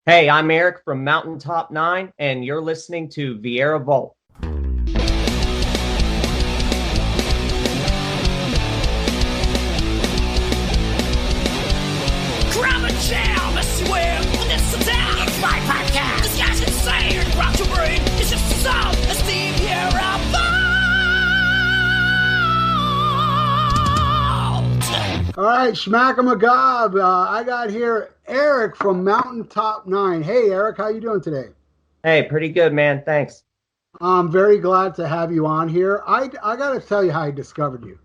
Hey, I'm Eric from MountainTop9, and you're listening to Vieira Vault. Grab a chair, let's swim. This is down. It's my podcast. This guy's insane. Rock your brain. It's just a sound. It's the Vieira Vault. All right, Schmack-a-Magob. I got here Eric from MountainTop9. Hey, Eric, how you doing today? Hey, pretty good, man. Thanks. I'm very glad to have you on here. I got to tell you how I discovered you.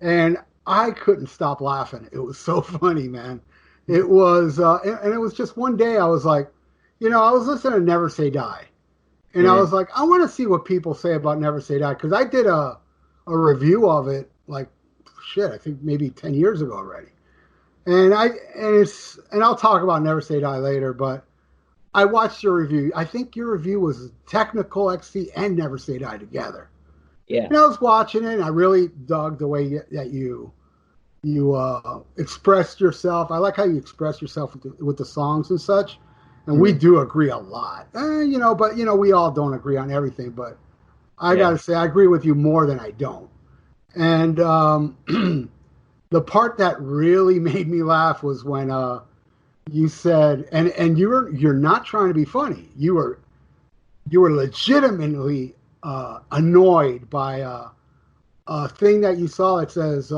And I couldn't stop laughing. It was so funny, man. It was, and it was just one day I was like, I was listening to Never Say Die. And I was like, I want to see what people say about Never Say Die. Because I did a review of it, like, I think maybe 10 years ago already. And I'll talk about Never Say Die later, but I watched your review. I think your review was Technical XC and Never Say Die together. Yeah. And I was watching it, and I really dug the way that you expressed yourself. I like how you express yourself with the songs and such. And we do agree a lot. But we all don't agree on everything. But I got to say, I agree with you more than I don't. And the part that really made me laugh was when you said, and you're not trying to be funny. You were legitimately annoyed by a thing that you saw that says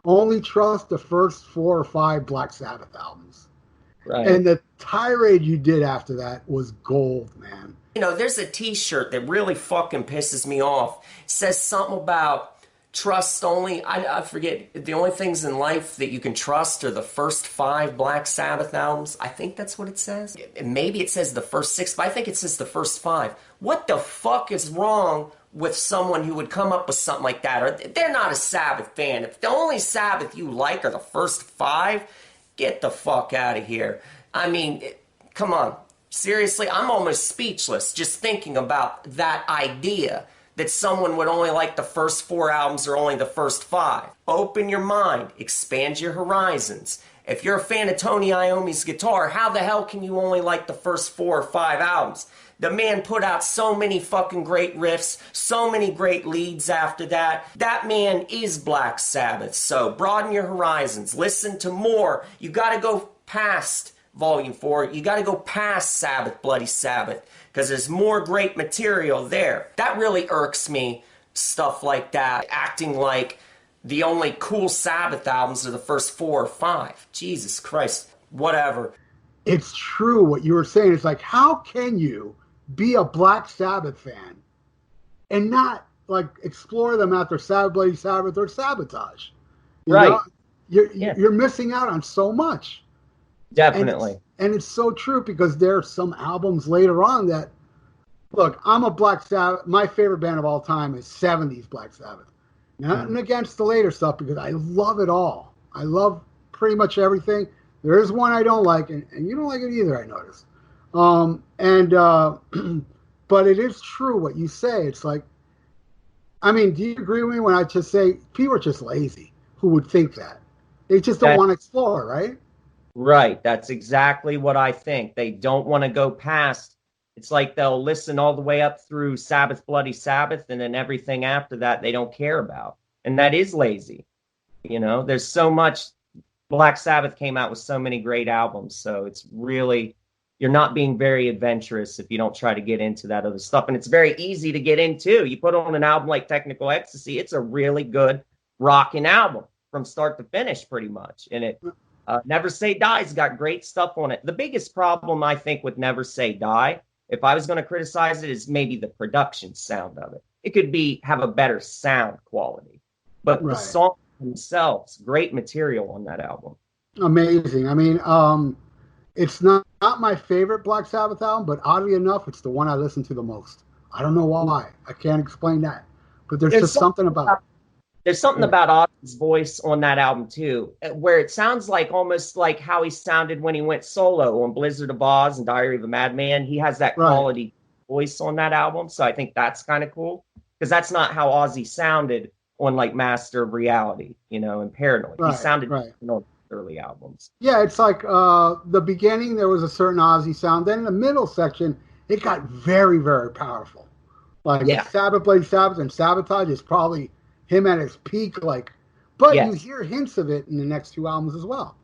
only trust the first 4 or 5 Black Sabbath albums. Right. And the tirade you did after that was gold, man. There's a t-shirt that really fucking pisses me off. It says something about trust only. I forget. The only things in life that you can trust are the first 5 Black Sabbath albums. I think that's what it says. Maybe it says the first 6, but I think it says the first 5. What the fuck is wrong with someone who would come up with something like that? Or they're not a Sabbath fan. If the only Sabbath you like are the first 5, get the fuck out of here. I mean, come on. Seriously, I'm almost speechless just thinking about that idea that someone would only like the first 4 albums or only the first 5. Open your mind. Expand your horizons. If you're a fan of Tony Iommi's guitar, how the hell can you only like the first 4 or 5 albums? The man put out so many fucking great riffs, so many great leads after that. That man is Black Sabbath. So broaden your horizons. Listen to more. You got to go past Volume 4. You got to go past Sabbath, Bloody Sabbath, because there's more great material there. That really irks me, stuff like that. Acting like the only cool Sabbath albums are the first 4 or 5. Jesus Christ. Whatever. It's true what you were saying. It's like, how can you be a Black Sabbath fan and not like explore them after Sabbath, Bloody Sabbath, or Sabotage? You're missing out on so much. Definitely. And it's so true, because there are some albums later on that, look, I'm a Black Sabbath. My favorite band of all time is 70s Black Sabbath. Nothing against the later stuff, because I love it all. I love pretty much everything. There is one I don't like, and you don't like it either, I notice. But it is true what you say. It's like, I mean, do you agree with me when I just say people are just lazy who would think that? They just don't want to explore, right? Right. That's exactly what I think. They don't want to go past. It's like they'll listen all the way up through Sabbath, Bloody Sabbath, and then everything after that they don't care about. And that is lazy. There's so much. Black Sabbath came out with so many great albums. So it's really, you're not being very adventurous if you don't try to get into that other stuff. And it's very easy to get into. You put on an album like Technical Ecstasy, it's a really good rocking album from start to finish, pretty much. And it Never Say Die's got great stuff on it. The biggest problem, I think, with Never Say Die, if I was going to criticize it, is maybe the production sound of it. It could have a better sound quality. But the songs themselves, great material on that album. Amazing. I mean, it's not my favorite Black Sabbath album, but oddly enough, it's the one I listen to the most. I don't know why. I can't explain that. But there's just something about it. There's something about Ozzy's voice on that album, too, where it sounds like almost like how he sounded when he went solo on Blizzard of Oz and Diary of a Madman. He has that quality voice on that album, so I think that's kind of cool, because that's not how Ozzy sounded on, like, Master of Reality, and Paranoid. He sounded early albums. Yeah, it's like the beginning, there was a certain Ozzy sound. Then in the middle section, it got very, very powerful. Like with Yeah. Sabbath, Bloody Sabbath, and Sabotage is probably him at his peak. Like, but you Yes. hear hints of it in the next two albums as well.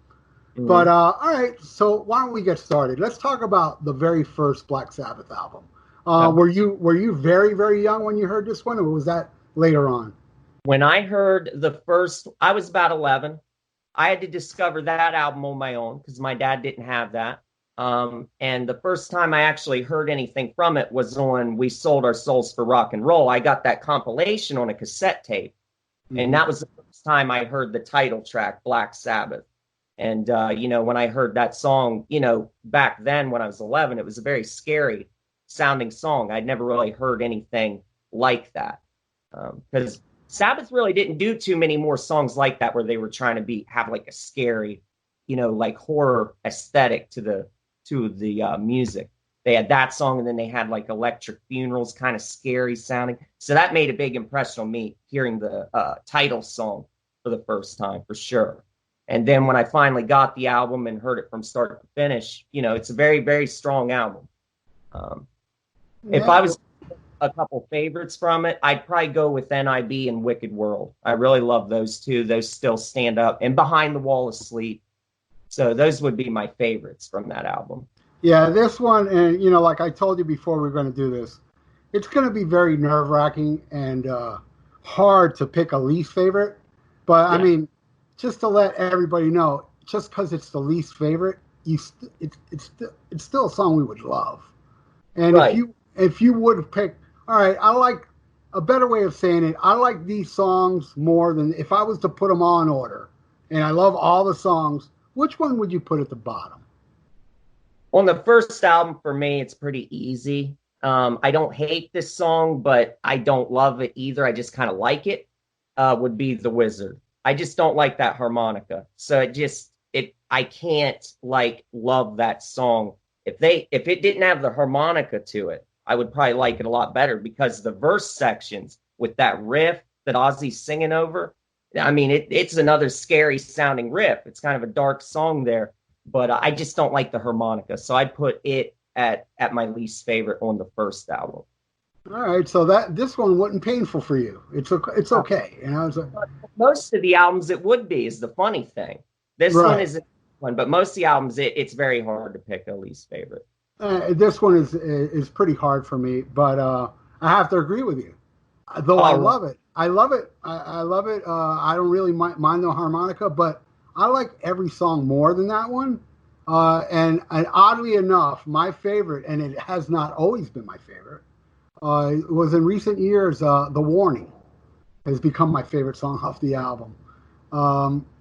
But Mhm. all right, so why don't we get started? Let's talk about the very first Black Sabbath album. Okay. Were you very, very young when you heard this one, or was that later on? When I heard the first, I was about 11. I had to discover that album on my own because my dad didn't have that. And the first time I actually heard anything from it was on We Sold Our Souls for Rock and Roll. I got that compilation on a cassette tape. And Mm-hmm. that was the first time I heard the title track, Black Sabbath. And, when I heard that song, back then when I was 11, it was a very scary sounding song. I'd never really heard anything like that. Because Sabbath really didn't do too many more songs like that where they were trying to have like a scary, like horror aesthetic to the music. They had that song, and then they had like Electric Funerals, kind of scary sounding. So that made a big impression on me hearing the title song for the first time, for sure. And then when I finally got the album and heard it from start to finish, it's a very, very strong album. If I Yeah. was a couple favorites from it, I'd probably go with NIB and Wicked World. I really love those two. Those still stand up. And Behind the Wall of Sleep. So those would be my favorites from that album. Yeah, this one, and like I told you before, we're going to do this. It's going to be very nerve-wracking and hard to pick a least favorite. But I Yeah. mean, just to let everybody know, just because it's the least favorite, it's still a song we would love. And Right. if you would pick, all right, I like a better way of saying it. I like these songs more than if I was to put them all in order. And I love all the songs. Which one would you put at the bottom? On the first album, for me, it's pretty easy. I don't hate this song, but I don't love it either. I just kind of like it. Would be The Wizard. I just don't like that harmonica. So I can't like love that song. If it didn't have the harmonica to it, I would probably like it a lot better because the verse sections with that riff that Ozzy's singing over, I mean, it's another scary sounding riff. It's kind of a dark song there, but I just don't like the harmonica. So I'd put it at my least favorite on the first album. All right, so this one wasn't painful for you. It's okay. Most of the albums it would be is the funny thing. This one Right. isn't one, but most of the albums it's very hard to pick a least favorite. This one is pretty hard for me, but I have to agree with you. Though I Oh, love it, I love it. I love it. I don't really mind the harmonica, but I like every song more than that one. And oddly enough, my favorite, and it has not always been my favorite, was in recent years. The Warning has become my favorite song off the album.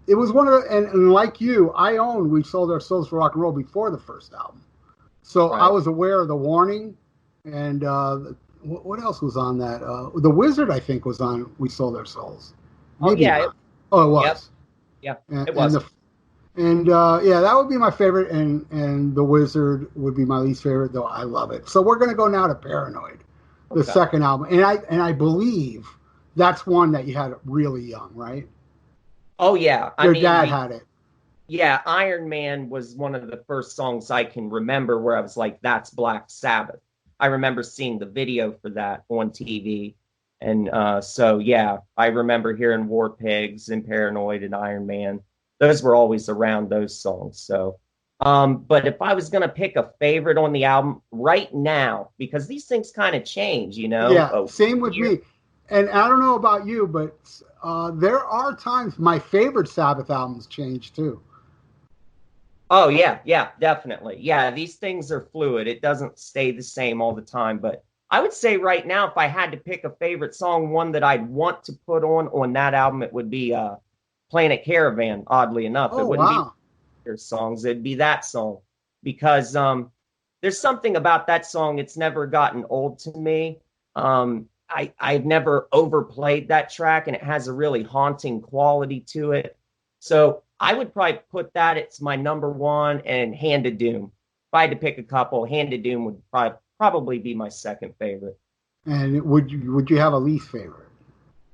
It was one of the, and like you, I own We Sold Our Souls for Rock and Roll before the first album. So right. I was aware of The Warning, and what else was on that? The Wizard, I think, was on We Sold Our Souls. Maybe yeah. not. Oh, it was. Yep. And, It was. yeah, that would be my favorite, and The Wizard would be my least favorite, though I love it. So we're going to go now to Paranoid, the Okay. second album, and I believe that's one that you had really young, right? Oh, yeah. Your dad had it. Yeah, Iron Man was one of the first songs I can remember where I was like, that's Black Sabbath. I remember seeing the video for that on TV. And so, yeah, I remember hearing War Pigs and Paranoid and Iron Man. Those were always around those songs. So, but if I was going to pick a favorite on the album right now, because these things kind of change, Yeah, same with me. And I don't know about you, but there are times my favorite Sabbath albums change too. Oh, yeah, definitely. Yeah, these things are fluid. It doesn't stay the same all the time. But I would say right now, if I had to pick a favorite song, one that I'd want to put on that album, it would be Planet Caravan, oddly enough. Oh, It wouldn't wow. be their songs. It'd be that song. Because there's something about that song, it's never gotten old to me. I've never overplayed that track, and it has a really haunting quality to it. So I would probably put that it's my number one, and Hand of Doom. If I had to pick a couple, Hand of Doom would probably be my second favorite. And would you have a least favorite?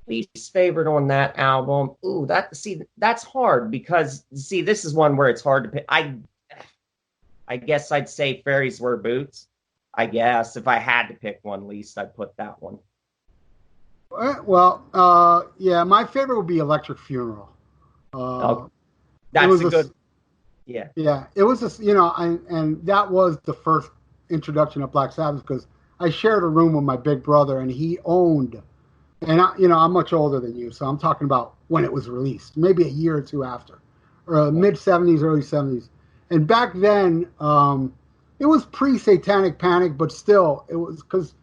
Least favorite on that album. Ooh, that's hard because this is one where it's hard to pick. I guess I'd say Fairies Wear Boots. I guess if I had to pick one least, I'd put that one. Well, yeah, my favorite would be Electric Funeral. Oh, It that's was a good. Yeah. yeah, it was a, and that was the first introduction of Black Sabbath because I shared a room with my big brother and he owned, and I'm much older than you, so I'm talking about when it was released, maybe a year or two after, or mid '70s, early '70s, and back then, it was pre-Satanic Panic, but still, it was because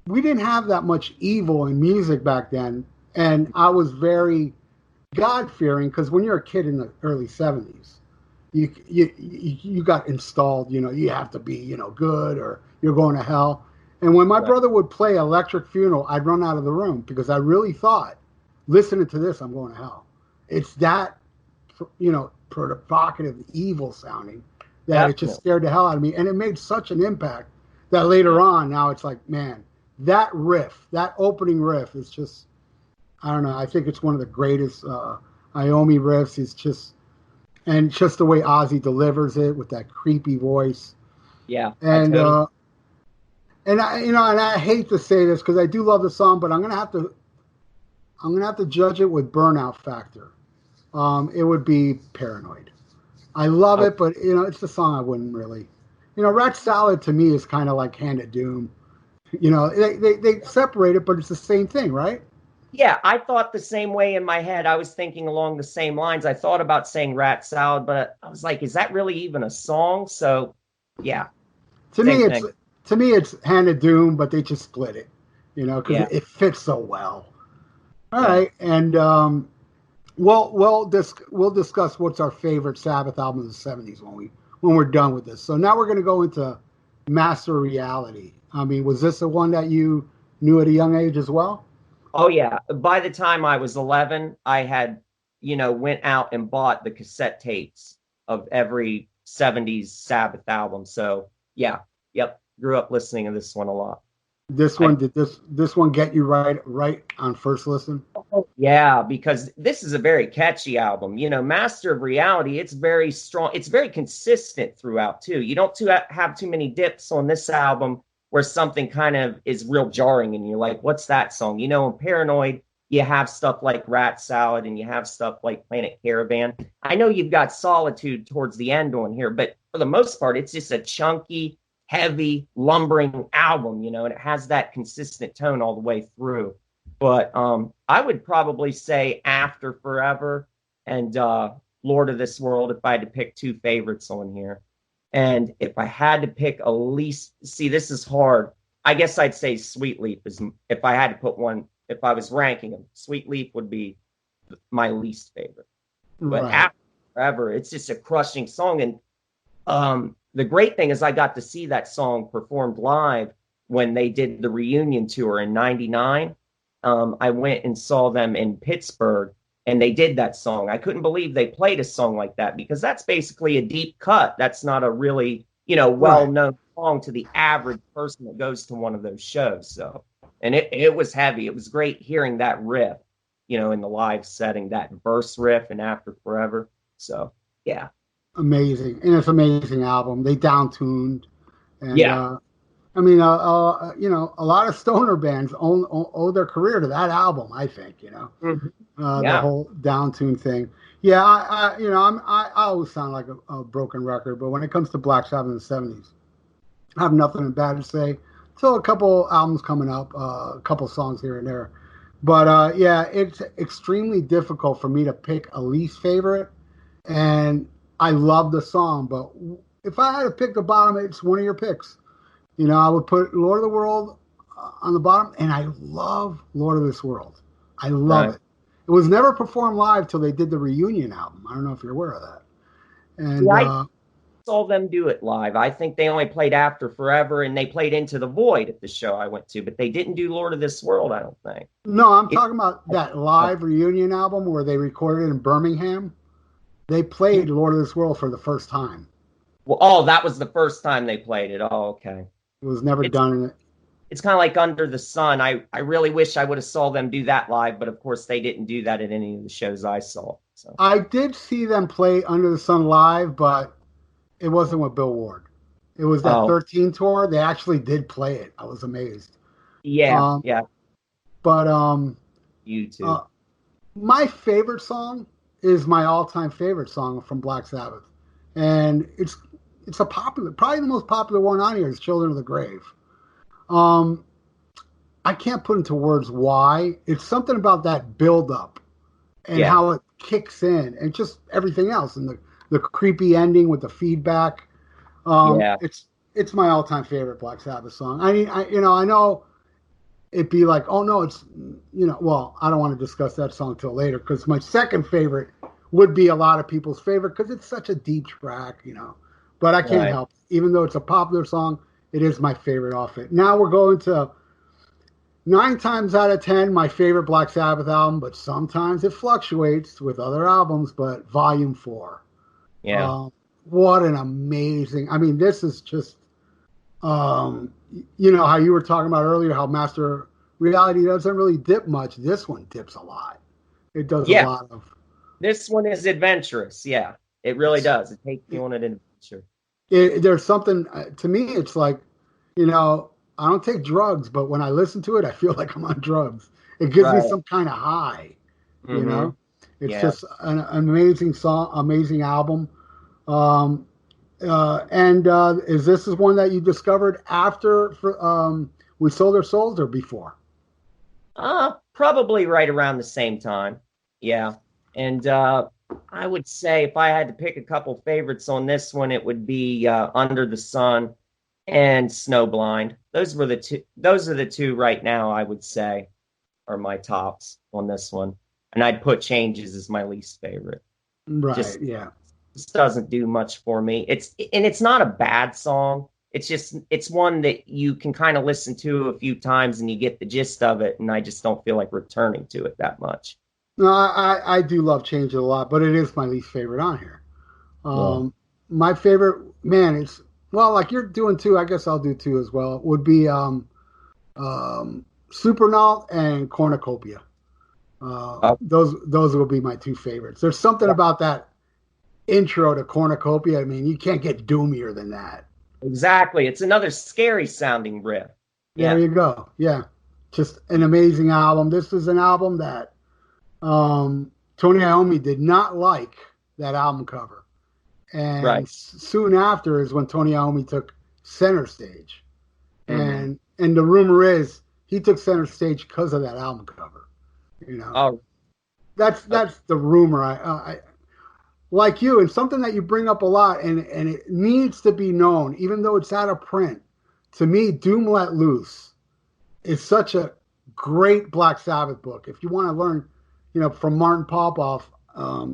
we didn't have that much evil in music back then, and I was very God fearing because when you're a kid in the early '70s, you got installed. You have to be good or you're going to hell. And when my brother would play Electric Funeral, I'd run out of the room because I really thought, listening to this, I'm going to hell. It's that provocative, evil sounding that it just scared the hell out of me, and it made such an impact that later on, now it's like, man, that riff, that opening riff is just, I don't know. I think it's one of the greatest Iommi riffs. It's just, and just the way Ozzy delivers it with that creepy voice. Yeah. And and I hate to say this because I do love the song, but I'm gonna have to judge it with Burnout Factor. It would be Paranoid. I love it, but it's the song I wouldn't really. Rat Salad to me is kind of like Hand of Doom. They separate it, but it's the same thing, right? Yeah, I thought the same way in my head. I was thinking along the same lines. I thought about saying Rat Salad, but I was like, is that really even a song? So, yeah. To me, it's Hand of Doom, but they just split it, because it fits so well. All right, and we'll discuss what's our favorite Sabbath album of the '70s when we're done with this. So now we're going to go into Master Reality. I mean, was this the one that you knew at a young age as well? Oh, yeah. By the time I was 11, I had, went out and bought the cassette tapes of every 70s Sabbath album. So, yeah. Yep. Grew up listening to this one a lot. Did this one get you right on first listen? Oh, yeah, because this is a very catchy album. Master of Reality, it's very strong. It's very consistent throughout, too. You don't have too many dips on this album where something kind of is real jarring and you're like, what's that song? In Paranoid, you have stuff like Rat Salad and you have stuff like Planet Caravan. I know you've got Solitude towards the end on here, but for the most part, it's just a chunky, heavy, lumbering album, and it has that consistent tone all the way through. But I would probably say After Forever and Lord of This World if I had to pick two favorites on here. And if I had to pick a least, this is hard. I guess I'd say Sweet Leaf is, if I had to put one, if I was ranking them, Sweet Leaf would be my least favorite. But After Forever, it's just a crushing song. And the great thing is I got to see that song performed live when they did the reunion tour in '99. I went and saw them in Pittsburgh. And they did that song. I couldn't believe they played a song like that because that's basically a deep cut. That's not a really, well-known song to the average person that goes to one of those shows. So, and it was heavy. It was great hearing that riff, in the live setting, that verse riff and After Forever. So, yeah. Amazing. And it's an amazing album. They down-tuned. And, yeah. I mean, a lot of stoner bands owe their career to that album, I think, the whole down-tune thing. Yeah, I always sound like a broken record, but when it comes to Black Sabbath in the '70s, I have nothing bad to say. Still a couple albums coming up, a couple songs here and there. But, it's extremely difficult for me to pick a least favorite. And I love the song, but if I had to pick the bottom, it's one of your picks. I would put Lord of the World on the bottom, and I love Lord of This World. I love it. It was never performed live till they did the reunion album. I don't know if you're aware of that. And I saw them do it live. I think they only played After Forever, and they played Into the Void at the show I went to, but they didn't do Lord of This World, I don't think. No, I'm talking about that live reunion album where they recorded in Birmingham. They played Lord of This World for the first time. Well, that was the first time they played it. Oh, okay. It was never done in it. it's kind of like Under the Sun. I really wish I would have saw them do that live, but of course they didn't do that at any of the shows I saw. So I did see them play Under the Sun live, but it wasn't with Bill Ward. It was that oh 13 tour. They actually did play it. I was amazed. yeah, Um, yeah, but you too. uh, my favorite song is my all-time favorite song from Black Sabbath, and it's a popular, probably the most popular one on here is "Children of the Grave." Um, I can't put into words why. It's something about that build-up and Yeah, how it kicks in, and just everything else, and the creepy ending with the feedback. yeah, It's my all-time favorite Black Sabbath song. I mean, I know it'd be like, oh no, it's well, I don't want to discuss that song till later because my second favorite would be a lot of people's favorite because it's such a deep track, But I can't right. help it. Even though it's a popular song, it is my favorite off it. Now we're going to 9 times out of 10 my favorite Black Sabbath album, but sometimes it fluctuates with other albums. But Volume 4. Yeah, What an amazing! I mean, this is just, how you were talking about earlier, how Master Reality doesn't really dip much. This one dips a lot. It does a yeah. lot of. This one is adventurous. Yeah, it really does. It takes you on an adventure. There's something to me. It's like, I don't take drugs, but when I listen to it, I feel like I'm on drugs. It gives me Right. some kind of high. You Mm-hmm. know, it's Yeah. just an amazing song, amazing album. Um, and is this one that you discovered after We Sold Our Souls or before? Probably right around the same time. Yeah. And I would say if I had to pick a couple favorites on this one, it would be Under the Sun and Snowblind. Those are the two right now, I would say, are my tops on this one. And I'd put Changes as my least favorite. Right. Just Yeah. Just doesn't do much for me. It's not a bad song. It's one that you can kind of listen to a few times and you get the gist of it, and I just don't feel like returning to it that much. No, I do love Change It a lot, but it is my least favorite on here. Yeah. My favorite, man, it's, well, like you're doing two, I guess I'll do two as well, would be Supernaut and Cornucopia. Uh, Those will be my two favorites. There's something yeah, about that intro to Cornucopia. I mean, you can't get doomier than that. exactly. It's another scary sounding riff. There Yeah. you go. Yeah, just an amazing album. This is an album that Tony Iommi did not like that album cover, and Right. soon after is when Tony Iommi took center stage, Mm-hmm. and the rumor is he took center stage because of that album cover. You know, Oh, that's the rumor. I like you, and something that you bring up a lot, and it needs to be known, even though it's out of print. To me, Doom Let Loose is such a great Black Sabbath book. If you want to learn, from Martin Popoff,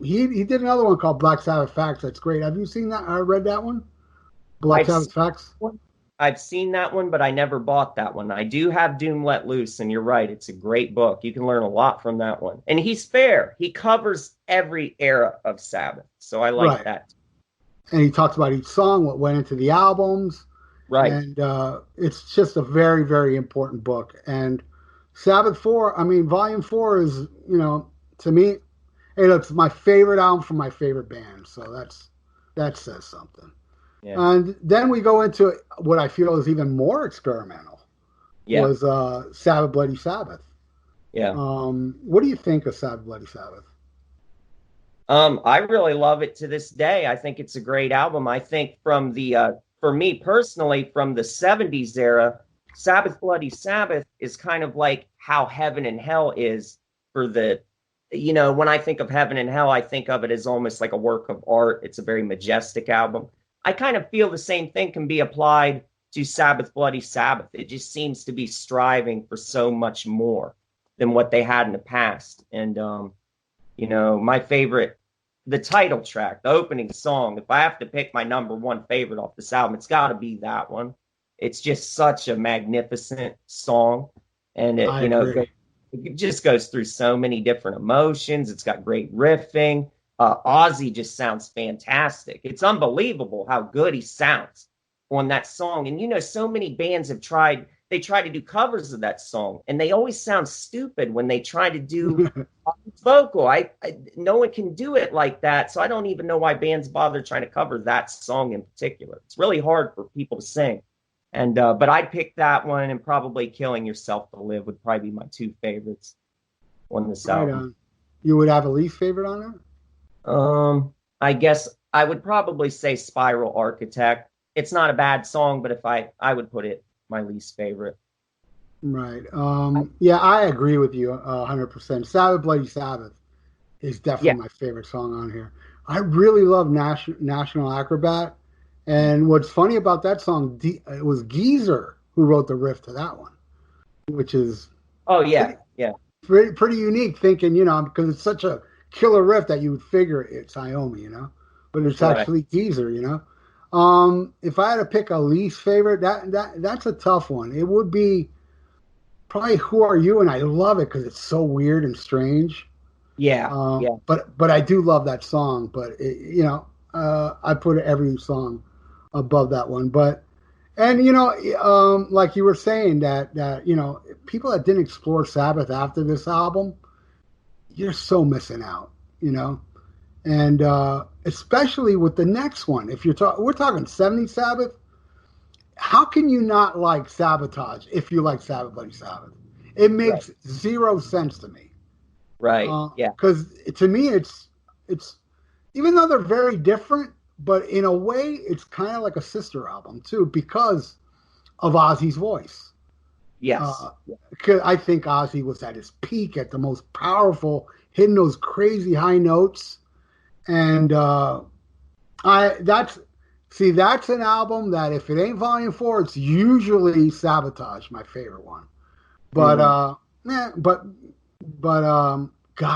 he did another one called Black Sabbath Facts. That's great. Have you seen that? I read that one, Black I've Sabbath seen Facts. one. I've seen that one, but I never bought that one. I do have Doom Let Loose, and you're right. It's a great book. You can learn a lot from that one. And he's fair. He covers every era of Sabbath. So I like Right, that. and he talks about each song, what went into the albums, Right. and it's just a very, very important book. And Sabbath 4, I mean, Volume 4 is, to me, hey, look, it's my favorite album from my favorite band. So that says something. Yeah. And then we go into what I feel is even more experimental, Yeah. was Sabbath Bloody Sabbath. Yeah. What do you think of Sabbath Bloody Sabbath? I really love it to this day. I think it's a great album. I think from for me personally, from the 70s era, Sabbath Bloody Sabbath is kind of like how Heaven and Hell is for when I think of Heaven and Hell, I think of it as almost like a work of art. It's a very majestic album. I kind of feel the same thing can be applied to Sabbath Bloody Sabbath. It just seems to be striving for so much more than what they had in the past. And my favorite, the title track, the opening song, if I have to pick my number one favorite off this album, it's got to be that one. It's just such a magnificent song. And I agree. it just goes through so many different emotions. It's got great riffing. Ozzy just sounds fantastic. It's unbelievable how good he sounds. on that song. And so many bands have tried. They try to do covers of that song, and they always sound stupid when they try to do vocal. No one can do it like that, so I don't even know why bands bother trying to cover that song in particular. It's really hard for people to sing. And but I'd pick that one, and probably Killing Yourself to Live would probably be my two favorites on this album. You would have a least favorite on it? I guess I would probably say Spiral Architect. It's not a bad song, but if I would put it my least favorite. Right. Yeah, I agree with you 100%. Sabbath Bloody Sabbath is definitely my favorite song on here. I really love National Acrobat. And what's funny about that song, it was Geezer who wrote the riff to that one, which is pretty unique, thinking, because it's such a killer riff that you would figure it's Iommi, but it's actually Geezer, If I had to pick a least favorite, that's a tough one. It would be probably Who Are You, and I love it because it's so weird and strange. But I do love that song. But I put every song above that one. But like you were saying that people that didn't explore Sabbath after this album, you're so missing out. And especially with the next one, if we're talking 70s Sabbath, how can you not like Sabotage if you like Sabbath Bloody Sabbath? It makes zero sense to me. Right. Because to me, it's even though they're very different, but in a way, it's kind of like a sister album too, because of Ozzy's voice. Yes. Because I think Ozzy was at his peak, at the most powerful, hitting those crazy high notes. And that's an album that if it ain't Volume 4, it's usually Sabotage, my favorite one. But God,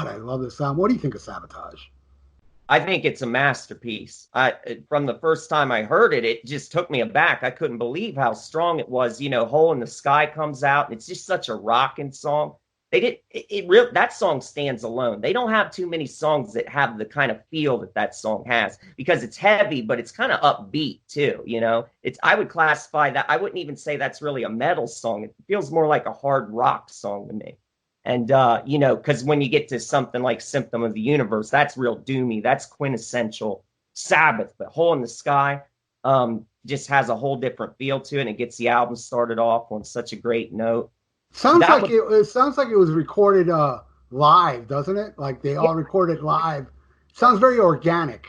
I love this album. What do you think of Sabotage? I think it's a masterpiece. From the first time I heard it, it just took me aback. I couldn't believe how strong it was. Hole in the Sky comes out, and it's just such a rocking song. That song stands alone. They don't have too many songs that have the kind of feel that song has, because it's heavy, but it's kind of upbeat too. I would classify that. I wouldn't even say that's really a metal song. It feels more like a hard rock song to me. And because when you get to something like Symptom of the Universe, that's real doomy. That's quintessential Sabbath. But Hole in the Sky just has a whole different feel to it, and it gets the album started off on such a great note. Sounds like it was recorded live, doesn't it? Like they all recorded live. Sounds very organic.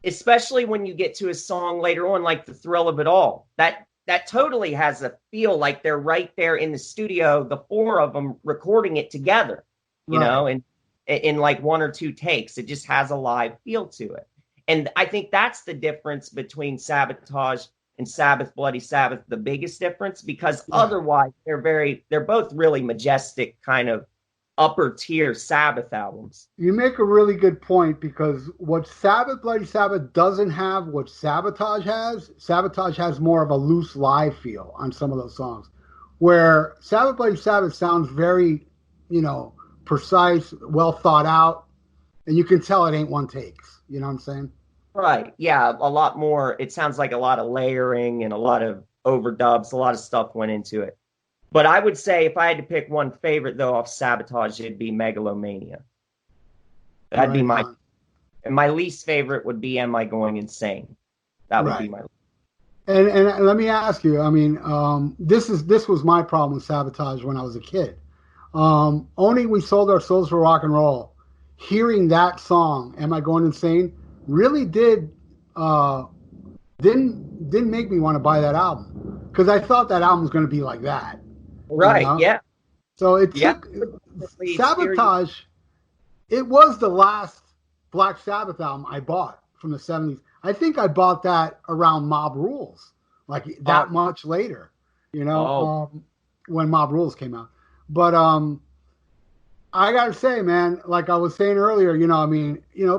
Especially when you get to a song later on, like The Thrill of It All. That totally has a feel like they're right there in the studio, the four of them recording it together, and in like one or two takes. It just has a live feel to it. And I think that's the difference between Sabotage and Sabbath Bloody Sabbath, the biggest difference, because otherwise they're both really majestic, kind of upper tier Sabbath albums. You make a really good point, because what Sabbath Bloody Sabbath doesn't have, what Sabotage has more of a loose live feel on some of those songs, where Sabbath Bloody Sabbath sounds very, precise, well thought out, and you can tell it ain't one takes. You know what I'm saying? Right. Yeah. A lot more. It sounds like a lot of layering and a lot of overdubs. A lot of stuff went into it. But I would say if I had to pick one favorite, though, off Sabotage, it'd be Megalomania. That'd be my least favorite would be Am I Going Insane? That would be my. And let me ask you. I mean, this was my problem with Sabotage when I was a kid. Owning We Sold Our Souls for Rock and Roll, hearing that song, Am I Going Insane, really didn't make me want to buy that album, because I thought that album was going to be like that. Right. Yeah. So it took Sabotage. It was the last Black Sabbath album I bought from the 70s. I think I bought that around Mob Rules, like that much later, when Mob Rules came out. But I gotta say, man, like I was saying earlier,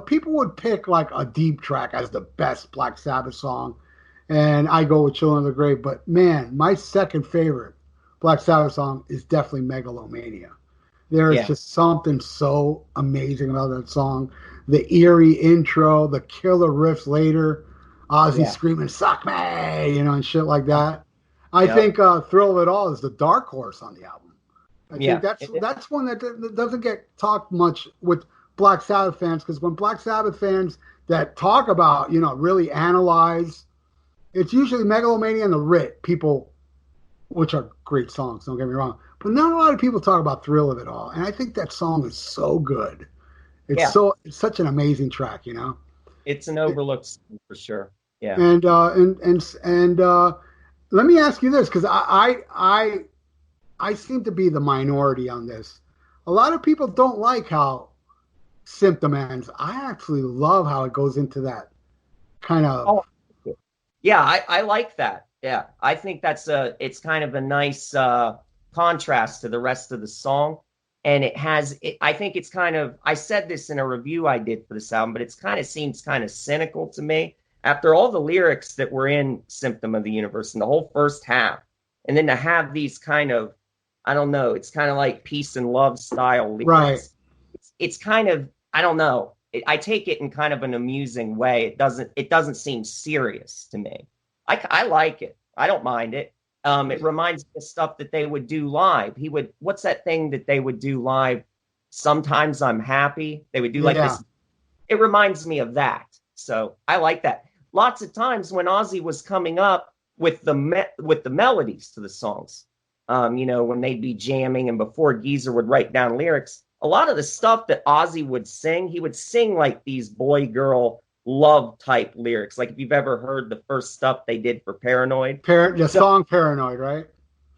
people would pick like a Deep track as the best Black Sabbath song, and I go with Children of the Grave. But man, my second favorite Black Sabbath song is definitely Megalomania. There is just something so amazing about that song. The eerie intro, the killer riffs later. Ozzy Yeah. screaming "suck me," you know, and shit like that. I Yep. think "Thrill of It All" is the dark horse on the album. I think Yeah. that's one that doesn't get talked much with Black Sabbath fans, because when Black Sabbath fans that talk about, really analyze, it's usually Megalomania and the Writ people, which are great songs, don't get me wrong, but not a lot of people talk about Thrill of It All, and I think that song is so good. Yeah. It's such an amazing track, It's an overlooked song for sure. Yeah. And let me ask you this, because I seem to be the minority on this. A lot of people don't like how Symptom ends. I actually love how it goes into that kind of. Oh, yeah, I like that. Yeah, I think it's kind of a nice contrast to the rest of the song. And I think it's kind of, I said this in a review I did for this album, but it's kind of seems kind of cynical to me after all the lyrics that were in Symptom of the Universe in the whole first half. And then to have these kind of, I don't know, it's kind of like peace and love style lyrics. Right. It's kind of, I don't know. I take it in kind of an amusing way. It doesn't seem serious to me. I like it. I don't mind it. It reminds me of stuff that they would do live. What's that thing that they would do live? Sometimes I'm happy. They would do like this. It reminds me of that. So I like that. Lots of times when Ozzy was coming up with the melodies to the songs, when they'd be jamming and before Geezer would write down lyrics, a lot of the stuff that Ozzy would sing, he would sing like these boy-girl love type lyrics. Like if you've ever heard the first stuff they did for Paranoid. Song Paranoid, right?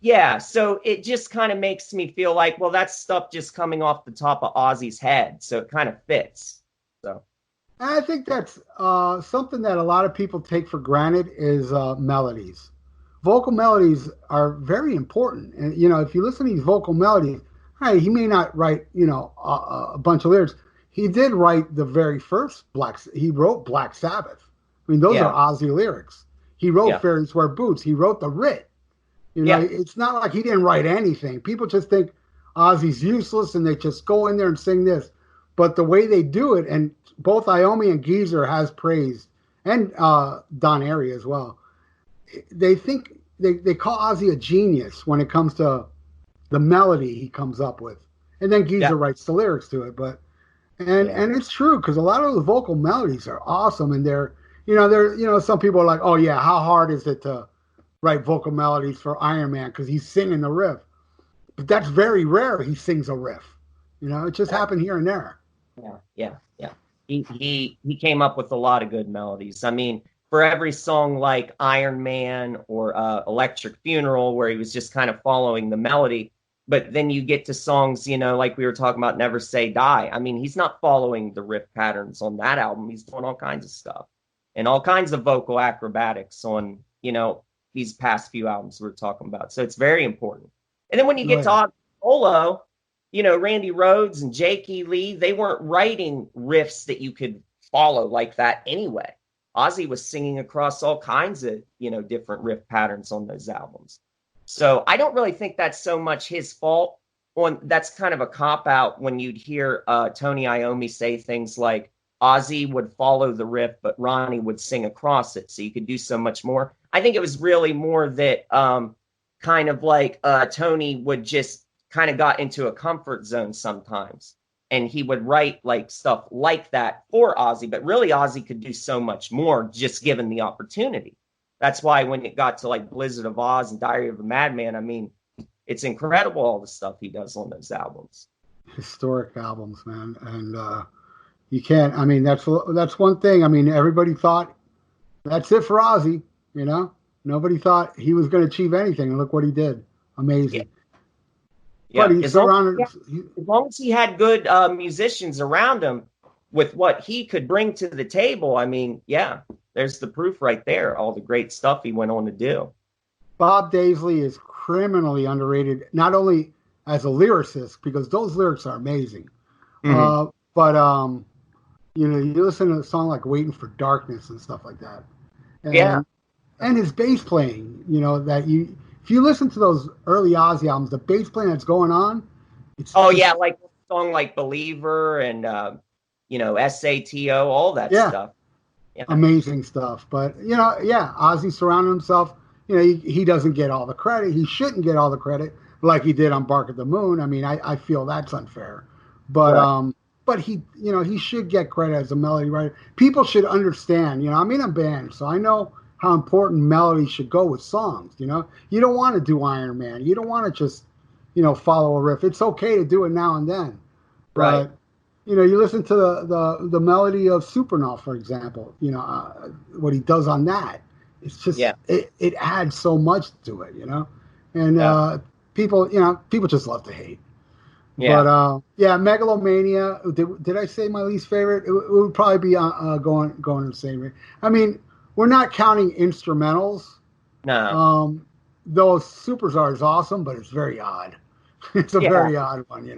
Yeah, so it just kind of makes me feel like, well, that's stuff just coming off the top of Ozzy's head, so it kind of fits. So I think that's something that a lot of people take for granted is melodies. Vocal melodies are very important, and if you listen to these vocal melodies, right, he may not write a bunch of lyrics. He did write the very first he wrote Black Sabbath. I mean, those are Ozzy lyrics. He wrote Fairies Wear Boots. He wrote the Writ. It's not like he didn't write anything. People just think Ozzy's useless and they just go in there and sing this. But the way they do it, and both Iommi and Geezer has praised, and Don Airy as well, they think they call Ozzy a genius when it comes to the melody he comes up with. And then Geezer writes the lyrics to it. But and it's true, because a lot of the vocal melodies are awesome, and they're some people are like, oh yeah, how hard is it to write vocal melodies for Iron Man because he's singing the riff? But that's very rare. He sings a riff. It just happened here and there. Yeah. He came up with a lot of good melodies. I mean, for every song like Iron Man or Electric Funeral, where he was just kind of following the melody. But then you get to songs, like we were talking about Never Say Die. I mean, he's not following the riff patterns on that album. He's doing all kinds of stuff and all kinds of vocal acrobatics on, these past few albums we're talking about. So it's very important. And then when you get to Ozzy solo, Randy Rhoads and Jake E. Lee, they weren't writing riffs that you could follow like that anyway. Ozzy was singing across all kinds of, different riff patterns on those albums. So I don't really think that's so much his fault. That's kind of a cop-out when you'd hear Tony Iommi say things like Ozzy would follow the riff, but Ronnie would sing across it, so you could do so much more. I think it was really more that kind of like Tony would just kind of got into a comfort zone sometimes, and he would write like stuff like that for Ozzy, but really Ozzy could do so much more just given the opportunity. That's why when it got to like Blizzard of Oz and Diary of a Madman, I mean, it's incredible all the stuff he does on those albums. Historic albums, man. And you can't, I mean, that's one thing. I mean, everybody thought that's it for Ozzy, Nobody thought he was going to achieve anything, and look what he did. Amazing. Yeah. But he's surrounded. As long as he had good musicians around him with what he could bring to the table, I mean, there's the proof right there, all the great stuff he went on to do. Bob Daisley is criminally underrated, not only as a lyricist, because those lyrics are amazing, but you listen to a song like Waiting for Darkness and stuff like that. And his bass playing, if you listen to those early Ozzy albums, the bass playing that's going on. Like a song like Believer and, SATO, all that stuff. amazing stuff. But yeah, Ozzy surrounded himself. He doesn't get all the credit. He shouldn't get all the credit like he did on Bark at the Moon. I mean, I feel that's unfair. But Right. but he should get credit as a melody writer. People should understand. I'm in a band, so I know how important melody should go with songs. You don't want to do Iron Man. You don't want to just follow a riff. It's okay to do it now and then, Right. but you listen to the melody of Supernova, for example. What he does on that. It's just Yeah. it adds so much to it. And Yeah. people just love to hate. Yeah. But yeah, Megalomania. Did I say my least favorite? It would probably be going in the same way. I mean, we're not counting instrumentals. No. Though Superstar is awesome, but it's very odd. It's a Yeah. very odd one.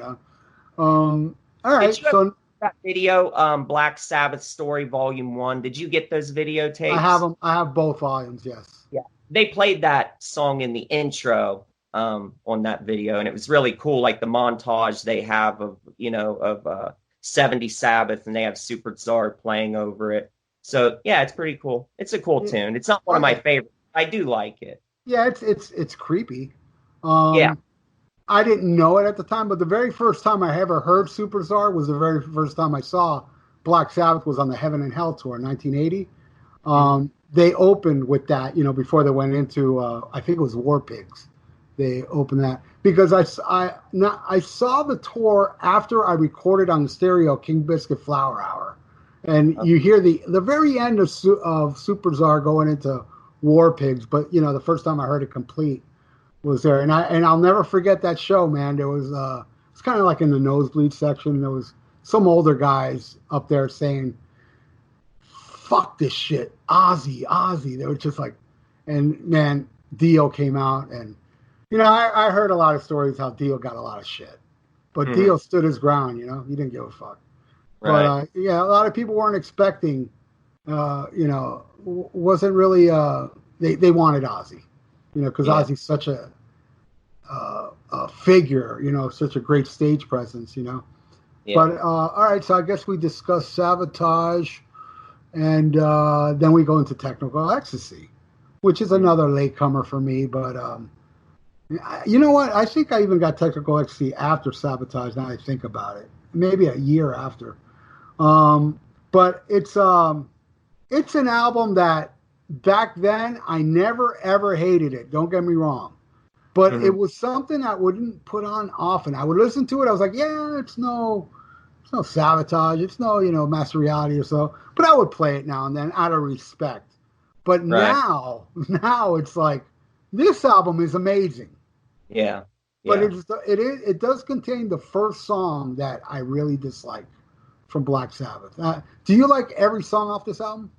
All right, Did you ever so see that video, Black Sabbath Story Volume 1? Did you get those I have videotapes? them. I have both volumes. Yes. Yeah. They played that song in the intro on that video, and it was really cool, like the montage they have of 70 Sabbath, and they have Super Czar playing over it. So yeah, it's pretty cool. It's a cool Yeah. tune. It's not one Oh of my yeah. favorites. I do like it. Yeah. It's creepy. Yeah. I didn't know it at the time, but the very first time I ever heard Superstar was the very first time I saw Black Sabbath was on the Heaven and Hell tour in 1980. They opened with that, before they went into, I think it was War Pigs. They opened that because I saw the tour after I recorded on the stereo King Biscuit Flower Hour. And you hear the very end of Superstar going into War Pigs, but, the first time I heard it complete was there, and I'll never forget that show, man. There was it's kind of like in the nosebleed section. There was some older guys up there saying, "Fuck this shit, Ozzy." They were just like, and man, Dio came out, and I heard a lot of stories how Dio got a lot of shit, but Dio stood his ground. He didn't give a fuck. Right. But yeah, a lot of people weren't expecting. Wasn't really. They wanted Ozzy. Because Ozzy's such a figure, such a great stage presence, Yeah. But all right, so I guess we discussed Sabotage, and then we go into Technical Ecstasy, which is another latecomer for me. But you know what? I think I even got Technical Ecstasy after Sabotage. Now I think about it, maybe a year after. But it's an album that. Back then, I never ever hated it. Don't get me wrong, but it was something I wouldn't put on often. I would listen to it. I was like, yeah, it's no Sabotage. It's no Master Reality or so. But I would play it now and then out of respect. But Right. now it's like this album is amazing. Yeah. But Yeah. it does contain the first song that I really dislike from Black Sabbath. Do you like every song off this album?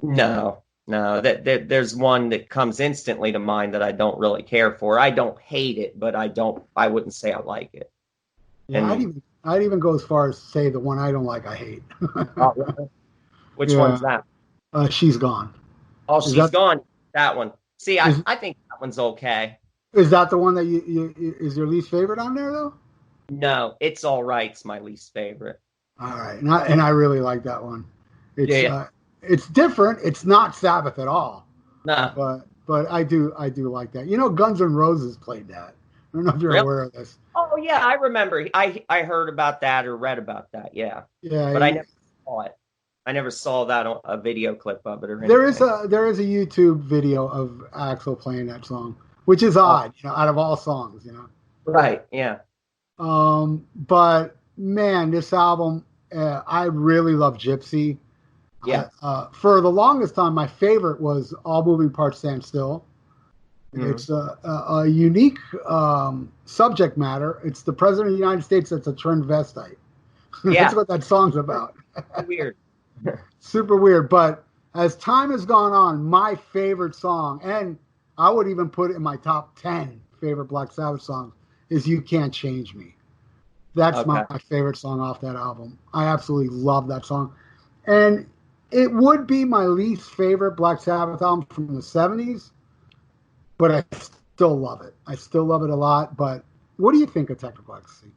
No. There's one that comes instantly to mind that I don't really care for. I don't hate it, but I wouldn't say I like it. Yeah, And I'd even go as far as say the one I don't like, I hate. oh, which Yeah, one's that? She's Gone. Oh, Is she's that gone. That one. See, is I think that one's okay. is that the one that is your least favorite on there though? No, It's All Right's my least favorite. All right, and I really like that one. It's Yeah. it's different. It's not Sabbath at all, No. but I do like that. Guns N' Roses played that. I don't know if you're Really? aware of this. Oh yeah, I remember. I heard about that or read about that. Yeah, Yeah, but I never saw it. I never saw that on a video clip of it or anything. there is a YouTube video of Axl playing that song, which is odd, out of all songs, Right. Yeah. But man, this album, I really love Gypsy. Yeah. For the longest time, my favorite was All Moving Parts Stand Still. It's a unique subject matter. It's the President of the United States that's a transvestite. Yeah. That's what that song's about. Weird. Super weird. But as time has gone on, my favorite song, and I would even put it in my top 10 favorite Black Sabbath songs, is You Can't Change Me. That's my favorite song off that album. I absolutely love that song. And it would be my least favorite Black Sabbath album from the 70s, but I still love it. I still love it a lot. But what do you think of Technical Ecstasy?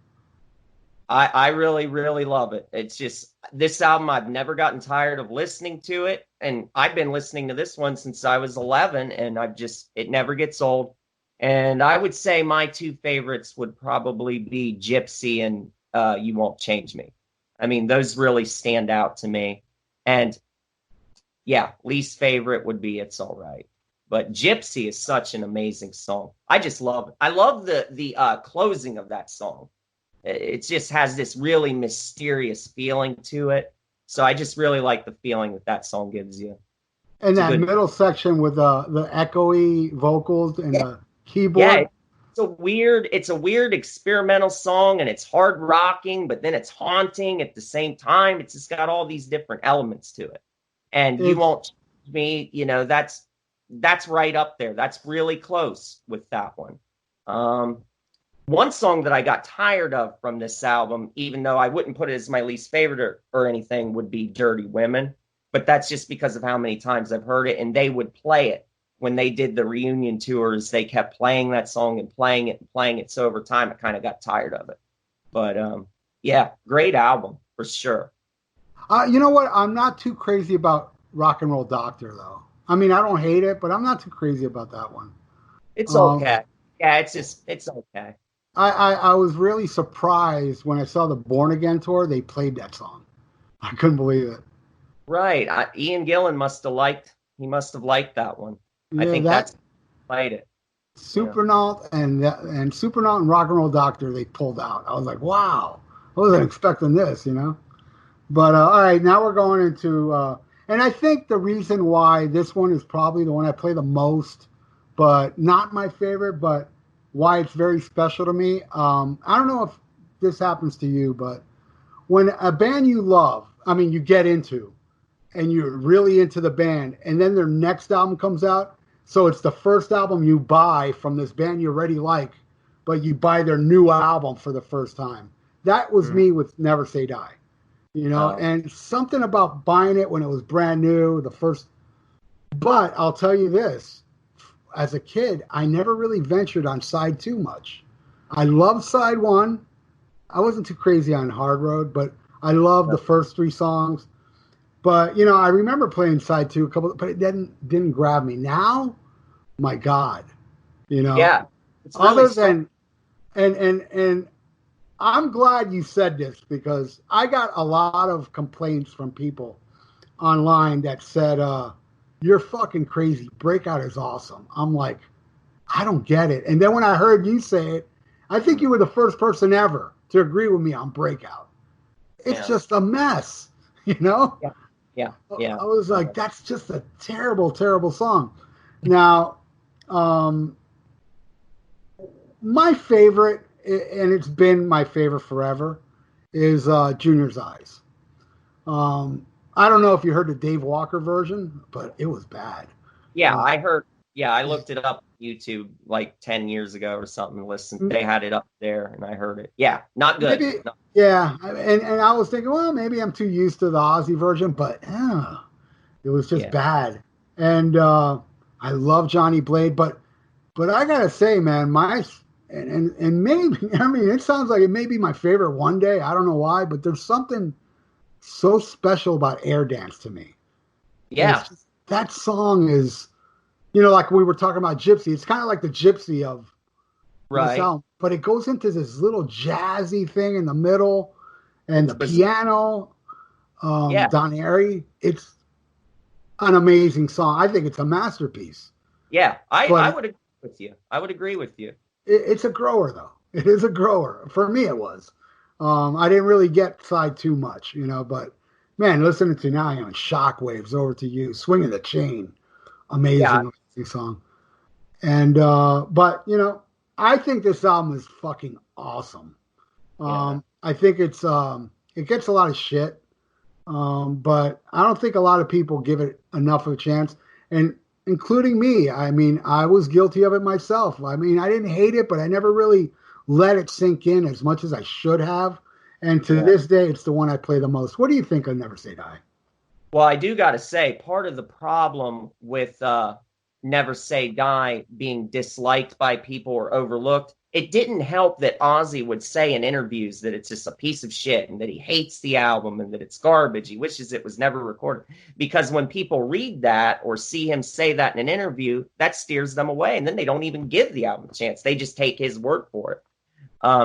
I really, really love it. It's just this album, I've never gotten tired of listening to it. And I've been listening to this one since I was 11, and it never gets old. And I would say my two favorites would probably be Gypsy and You Won't Change Me. I mean, those really stand out to me. And yeah, least favorite would be It's All Right. But Gypsy is such an amazing song. I just love it. I love the closing of that song. It just has this really mysterious feeling to it. So I just really like the feeling that song gives you. And that middle section with the echoey vocals and the keyboard. Yeah, it's a weird experimental song, and it's hard rocking, but then it's haunting at the same time. It's just got all these different elements to it. And You Won't Change Me, that's right up there. That's really close with that one. One song that I got tired of from this album, even though I wouldn't put it as my least favorite or anything, would be Dirty Women. But that's just because of how many times I've heard it. And they would play it when they did the reunion tours. They kept playing that song and playing it and playing it. So over time, I kind of got tired of it. But yeah, great album for sure. You know what? I'm not too crazy about Rock and Roll Doctor, though. I mean, I don't hate it, but I'm not too crazy about that one. It's okay. Yeah, it's okay. I was really surprised when I saw the Born Again tour. They played that song. I couldn't believe it. Right. Ian Gillan must have liked that one. Yeah, I think that's played it. Supernaut and Supernaut and Rock and Roll Doctor, they pulled out. I was like, wow. I wasn't expecting this, But all right, now we're going into and I think the reason why this one is probably the one I play the most, but not my favorite, but why it's very special to me. I don't know if this happens to you, but when a band you love, you get into, and you're really into the band, and then their next album comes out, so it's the first album you buy from this band you already like, but you buy their new album for the first time. That was me with Never Say Die. And something about buying it when it was brand new, but I'll tell you this, as a kid, I never really ventured on side 2 much. I loved side 1. I wasn't too crazy on Hard Road, but I loved the first 3 songs. But, I remember playing side 2 but it didn't grab me. Now, my God, Yeah. It's really other than, and I'm glad you said this, because I got a lot of complaints from people online that said, you're fucking crazy. Breakout is awesome. I'm like, I don't get it. And then when I heard you say it, I think you were the first person ever to agree with me on Breakout. It's just a mess, Yeah. I was like, that's just a terrible, terrible song. Now, my favorite, and it's been my favorite forever, is Junior's Eyes. I don't know if you heard the Dave Walker version, but it was bad. Yeah, I heard. Yeah, I looked it up on YouTube like 10 years ago or something. Listened, they had it up there, and I heard it. Yeah, not good. Maybe, yeah, and I was thinking, well, maybe I'm too used to the Ozzy version, but it was just bad. And I love Johnny Blade, but I gotta say, man, and maybe, it sounds like it may be my favorite one day. I don't know why, but there's something so special about Air Dance to me. Yeah. That song is, like we were talking about Gypsy. It's kind of like the Gypsy of this album, but it goes into this little jazzy thing in the middle, and the piano, Don Airey. It's an amazing song. I think it's a masterpiece. Yeah, I would agree with you. I would agree with you. It's a grower, though. It is a grower. For me, it was. I didn't really get side 2 much, but man, listening to Now I Am Shockwaves, Over to You, Swinging the Chain, amazing song. And but I think this album is fucking awesome. I think it gets a lot of shit, but I don't think a lot of people give it enough of a chance, and including me. I was guilty of it myself. I didn't hate it, but I never really let it sink in as much as I should have. And to this day, it's the one I play the most. What do you think of Never Say Die? Well, I do got to say, part of the problem with Never Say Die being disliked by people or overlooked, it didn't help that Ozzy would say in interviews that it's just a piece of shit and that he hates the album and that it's garbage. He wishes it was never recorded. Because when people read that or see him say that in an interview, that steers them away. And then they don't even give the album a chance. They just take his word for it.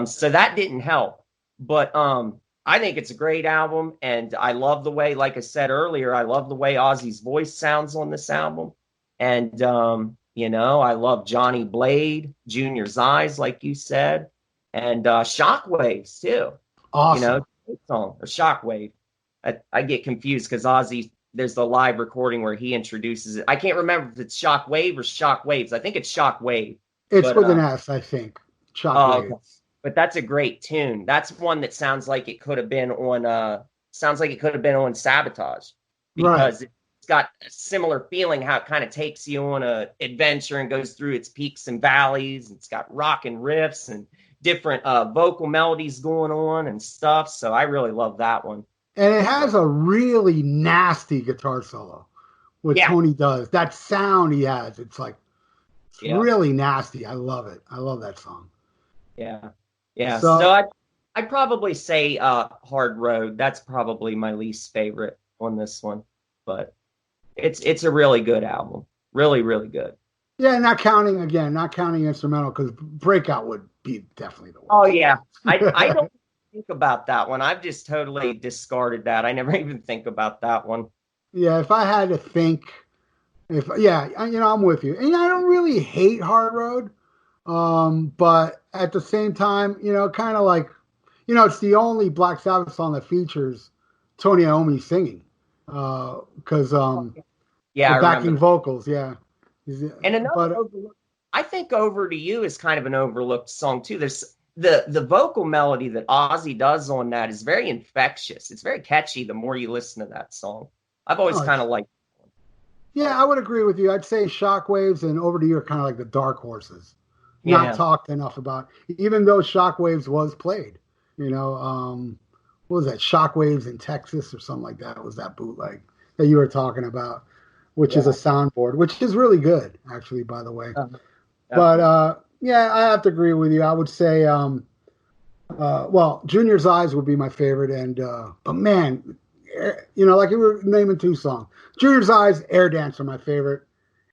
So that didn't help. But I think it's a great album. And I love the way, like I said earlier, I love the way Ozzy's voice sounds on this album. And, I love Johnny Blade, Junior's Eyes, like you said, and Shockwaves, too. Awesome. Song, or Shockwave. I get confused because Ozzy, there's the live recording where he introduces it. I can't remember if it's Shockwave or Shockwaves. I think it's Shockwave. It's with an S, I think. Shockwaves. Okay. But that's a great tune. That's one that sounds like it could have been on Sabotage. Because it's got a similar feeling, how it kind of takes you on an adventure and goes through its peaks and valleys. It's got rockin' riffs and different vocal melodies going on and stuff. So I really love that one. And it has a really nasty guitar solo, what Tony does. That sound he has, it's like really nasty. I love it. I love that song. Yeah. Yeah. So I'd probably say Hard Road. That's probably my least favorite on this one. But it's a really good album. Really, really good. Yeah, not counting instrumental, because Breakout would be definitely the worst. Oh, yeah. I don't think about that one. I've just totally discarded that. I never even think about that one. Yeah, if I had to think, I'm with you. And I don't really hate Hard Road, but at the same time, kind of like, it's the only Black Sabbath song that features Tony Iommi singing, because the backing vocals, And another I think Over to You is kind of an overlooked song too. There's the vocal melody that Ozzy does on that is very infectious. It's very catchy the more you listen to that song. I've always kind of liked that one. Yeah, I would agree with you. I'd say Shockwaves and Over to You are kind of like the dark horses. Not talked enough about, even though Shockwaves was played. What was that? Shockwaves in Texas or something like that. It was that bootleg that you were talking about, which is a soundboard, which is really good, actually, by the way. But I have to agree with you. I would say, Junior's Eyes would be my favorite, and but man, like we were naming two songs. Junior's Eyes, Air Dance are my favorite,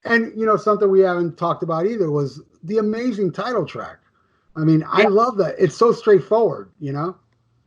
and something we haven't talked about either was the amazing title track. I mean, I love that. It's so straightforward,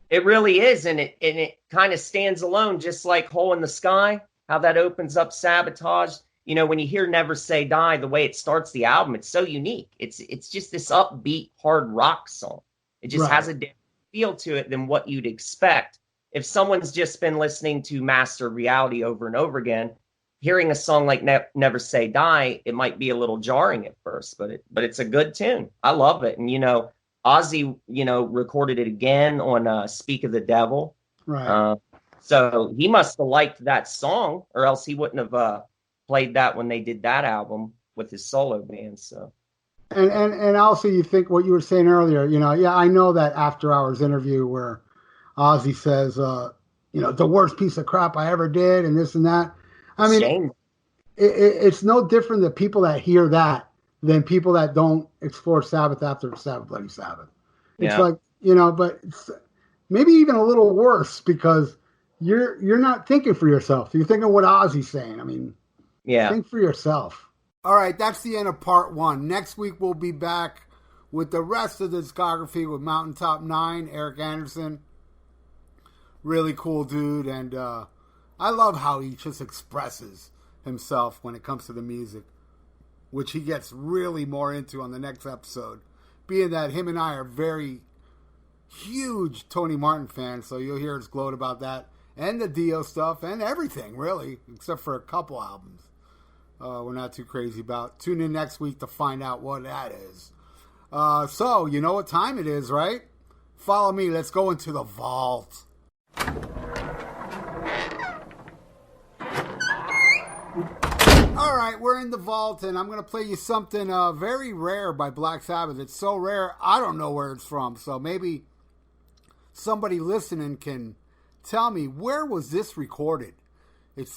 It really is, and it kind of stands alone, just like Hole in the Sky, how that opens up Sabotage. When you hear Never Say Die, the way it starts the album, it's so unique. It's just this upbeat, hard rock song. It just has a different feel to it than what you'd expect. If someone's just been listening to Master Reality over and over again, hearing a song like Never Say Die, it might be a little jarring at first, but it's a good tune. I love it. And, Ozzy, recorded it again on Speak of the Devil. Right. So he must have liked that song, or else he wouldn't have played that when they did that album with his solo band. So, and also, you think what you were saying earlier, I know that After Hours interview where Ozzy says, the worst piece of crap I ever did, and this and that. I mean, it's no different than people that hear that than people that don't explore Sabbath after Sabbath Bloody Sabbath. It's like, but it's maybe even a little worse because you're not thinking for yourself. You're thinking what Ozzy's saying. I mean, think for yourself. All right, that's the end of part one. Next week we'll be back with the rest of the discography with MountainTop9, Eric Anderson. Really cool dude, and I love how he just expresses himself when it comes to the music, which he gets really more into on the next episode, being that him and I are very huge Tony Martin fans, so you'll hear us gloat about that, and the Dio stuff, and everything, really, except for a couple albums we're not too crazy about. Tune in next week to find out what that is. So, you know what time it is, right? Follow me, let's go into the vault. All right, we're in the vault, and I'm going to play you something very rare by Black Sabbath. It's so rare, I don't know where it's from. So maybe somebody listening can tell me, where was this recorded? It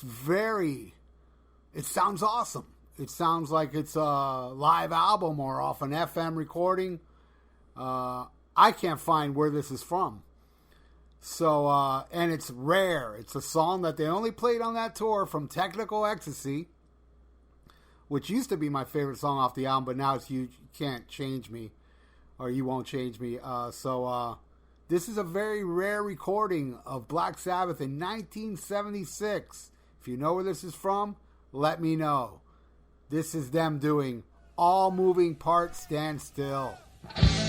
sounds awesome. It sounds like it's a live album or off an FM recording. I can't find where this is from. So, and it's rare. It's a song that they only played on that tour from Technical Ecstasy, which used to be my favorite song off the album, but now it's You Can't Change Me, or You Won't Change Me. This is a very rare recording of Black Sabbath in 1976. If you know where this is from, let me know. This is them doing All Moving Parts Stand Still. Oh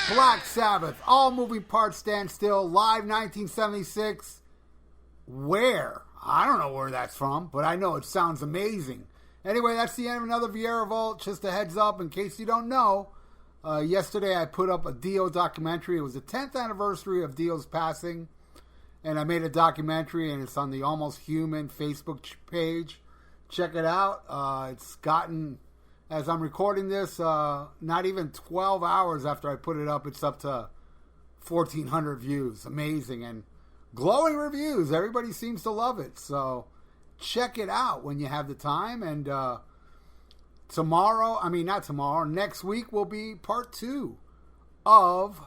Black Sabbath, All Moving Parts Stand Still, live 1976. Where? I don't know where that's from, but I know it sounds amazing. Anyway, that's the end of another Viera Vault. Just a heads up in case you don't know. Yesterday I put up a Dio documentary. It was the 10th anniversary of Dio's passing. And I made a documentary, and it's on the Almost Human Facebook page. Check it out. It's gotten, as I'm recording this, not even 12 hours after I put it up, it's up to 1,400 views. Amazing. And glowing reviews. Everybody seems to love it. So check it out when you have the time. And next week will be part 2 of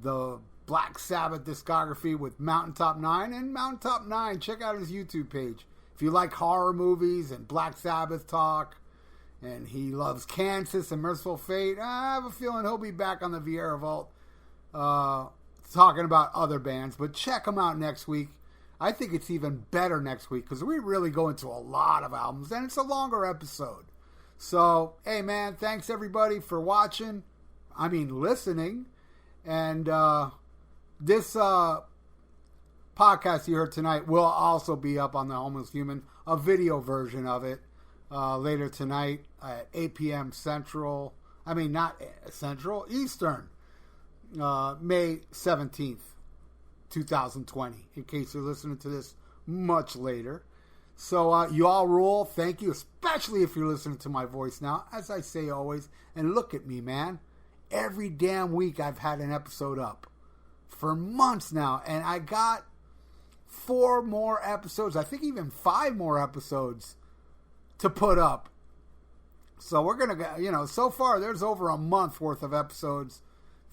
the Black Sabbath discography with MountainTop9. And MountainTop9, check out his YouTube page. If you like horror movies and Black Sabbath talk, and he loves Kansas and Merciful Fate, I have a feeling he'll be back on the Viera Vault talking about other bands. But check him out next week. I think it's even better next week because we really go into a lot of albums, and it's a longer episode. So, hey man, thanks everybody for listening. And this podcast you heard tonight will also be up on the Almost Human, a video version of it, later tonight at 8 p.m. Central. Eastern. May 17th, 2020, in case you're listening to this much later. So you all rule. Thank you, especially if you're listening to my voice now, as I say always. And look at me, man. Every damn week I've had an episode up for months now, and I got 4 more episodes, I think even 5 more episodes to put up. So we're going to, so far there's over a month worth of episodes.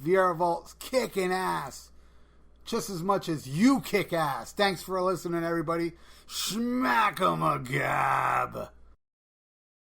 Viera Vault's kicking ass just as much as you kick ass. Thanks for listening, everybody. Smack 'em a gab.